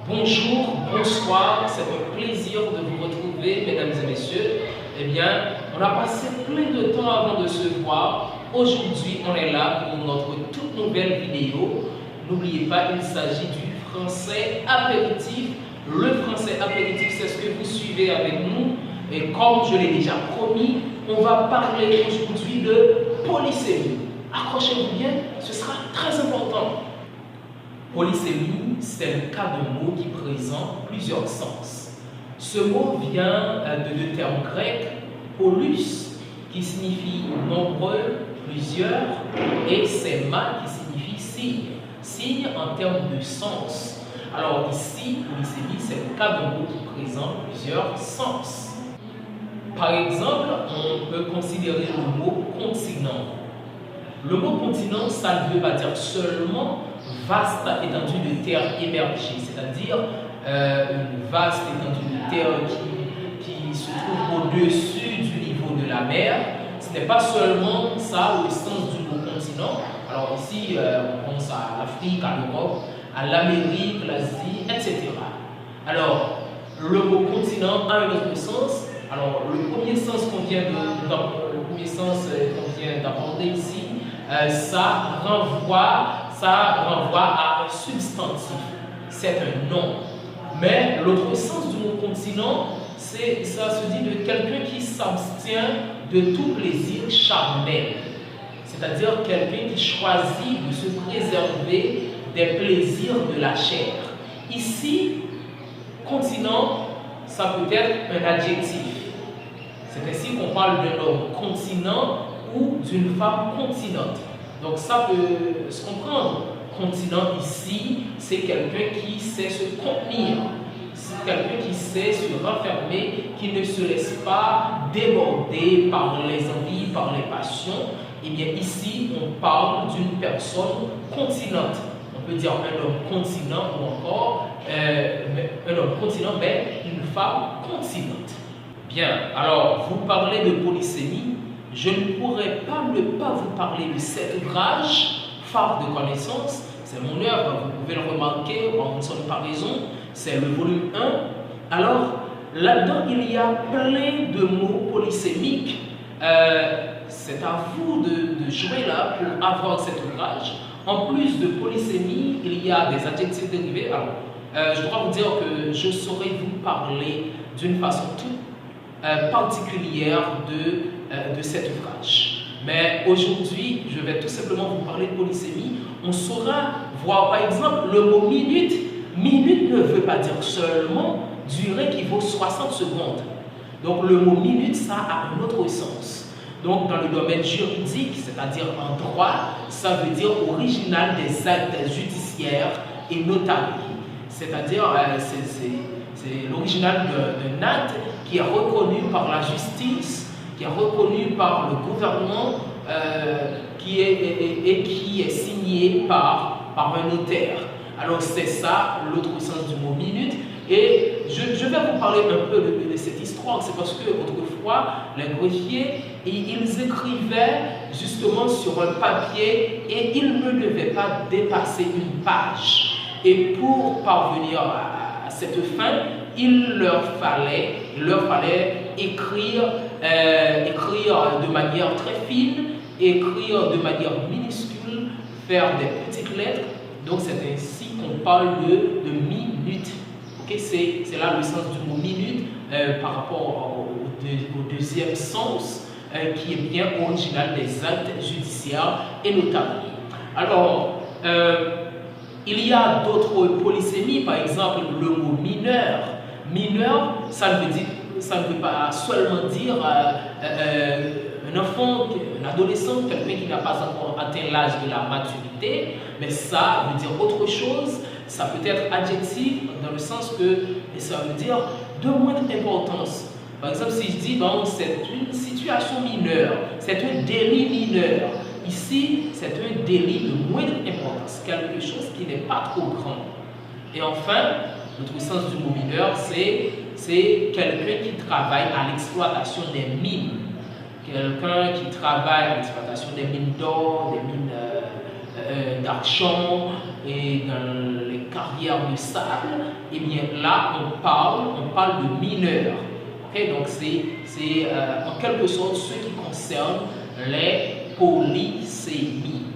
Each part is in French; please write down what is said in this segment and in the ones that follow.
Bonjour, bonsoir, c'est un plaisir de vous retrouver, mesdames et messieurs. Eh bien, on a passé plein de temps avant de se voir. Aujourd'hui, on est là pour notre toute nouvelle vidéo. N'oubliez pas, il s'agit du français apéritif. Le français apéritif, c'est ce que vous suivez avec nous. Et comme je l'ai déjà promis, on va parler aujourd'hui de polysémie. Accrochez-vous bien, ce sera très important. Polysémie, c'est le cas de mots qui présentent plusieurs sens. Ce mot vient de deux termes grecs, polus, qui signifie nombreux, plusieurs, et séma, qui signifie signe. Signe en termes de sens. Alors ici, polysémie, c'est le cas de mots qui présentent plusieurs sens. Par exemple, on peut considérer le mot continent. Le mot continent, ça ne veut pas dire seulement vaste étendue de terre émergée, c'est-à-dire une vaste étendue de terre qui se trouve au-dessus du niveau de la mer. Ce n'est pas seulement ça le sens du mot continent. Alors ici, on pense à l'Afrique, à l'Europe, à l'Amérique, l'Asie, etc. Alors, le mot continent a un autre sens. Alors, le premier sens qu'on vient d'aborder ici, ça renvoie à un substantif, c'est un nom. Mais l'autre sens du mot continent, ça se dit de quelqu'un qui s'abstient de tout plaisir charnel. C'est-à-dire quelqu'un qui choisit de se préserver des plaisirs de la chair. Ici, continent, ça peut être un adjectif. C'est ainsi qu'on parle d'un homme continent ou d'une femme continente. Donc ça peut se comprendre. Continent ici, c'est quelqu'un qui sait se contenir. C'est quelqu'un qui sait se renfermer, qui ne se laisse pas déborder par les envies, par les passions. Et bien ici, on parle d'une personne continente. On peut dire un homme continent ou encore un homme continent, mais une femme continente. Bien, alors vous parlez de polysémie. Je ne pourrais pas ne pas vous parler de cet ouvrage, phare de connaissance. C'est mon œuvre, vous pouvez le remarquer en son paraison. C'est le volume 1. Alors, là-dedans, il y a plein de mots polysémiques. C'est à vous de jouer là pour avoir cet ouvrage. En plus de polysémie, il y a des adjectifs dérivés. Alors, je dois vous dire que je saurais vous parler d'une façon toute particulière de cet ouvrage. Mais aujourd'hui, je vais tout simplement vous parler de polysémie. On saura voir par exemple le mot minute. Minute ne veut pas dire seulement durée qui vaut 60 secondes. Donc le mot minute, ça a un autre sens. Donc dans le domaine juridique, c'est-à-dire en droit, ça veut dire original des actes judiciaires et notariés. C'est-à-dire c'est l'original d'un acte qui est reconnu par la justice, qui est reconnu par le gouvernement, qui est signé par un notaire. Alors c'est ça l'autre sens du mot minute. Et je vais vous parler un peu de cette histoire. C'est parce que autrefois, les greffiers, ils écrivaient justement sur un papier et ils ne devaient pas dépasser une page. Et pour parvenir à cette fin, il leur fallait écrire de manière très fine, écrire de manière minuscule, faire des petites lettres. Donc c'est ainsi qu'on parle de minute. Okay? C'est là le sens du mot minute par rapport au deuxième sens qui est bien original des actes judiciaires et notariés. Alors, il y a d'autres polysémies, par exemple le mot mineur. Mineur, ça ne veut pas seulement dire un enfant, un adolescent, quelqu'un qui n'a pas encore atteint l'âge de la maturité, mais ça veut dire autre chose. Ça peut être adjectif dans le sens que ça veut dire de moindre importance. Par exemple, si je dis bon, c'est une situation mineure, c'est un délit mineur. Ici, c'est un délit de moindre importance, quelque chose qui n'est pas trop grand. Et enfin, l'autre sens du mot mineur, c'est quelqu'un qui travaille à l'exploitation des mines. Quelqu'un qui travaille à l'exploitation des mines d'or, des mines d'argent et dans les carrières de sable, et bien là, on parle de mineurs. Okay? Donc, c'est en quelque sorte ce qui concerne les polysémies.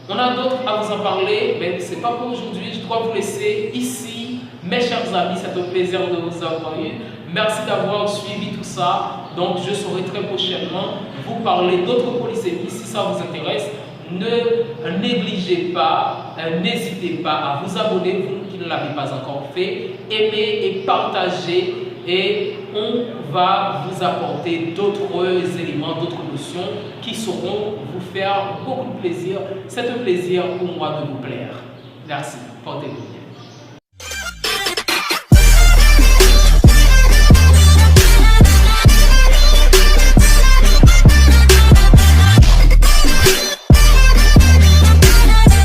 On a d'autres à vous en parler, mais ce n'est pas pour aujourd'hui. Je dois vous laisser ici. Mes chers amis, c'est un plaisir de vous avoir eu. Merci d'avoir suivi tout ça. Donc, je saurai très prochainement vous parler d'autres polysémies. Si ça vous intéresse, ne négligez pas, n'hésitez pas à vous abonner, vous qui ne l'avez pas encore fait. Aimez et partagez. Et on va vous apporter d'autres éléments, d'autres notions qui sauront vous faire beaucoup de plaisir. C'est un plaisir pour moi de vous plaire. Merci. Portez-vous bien.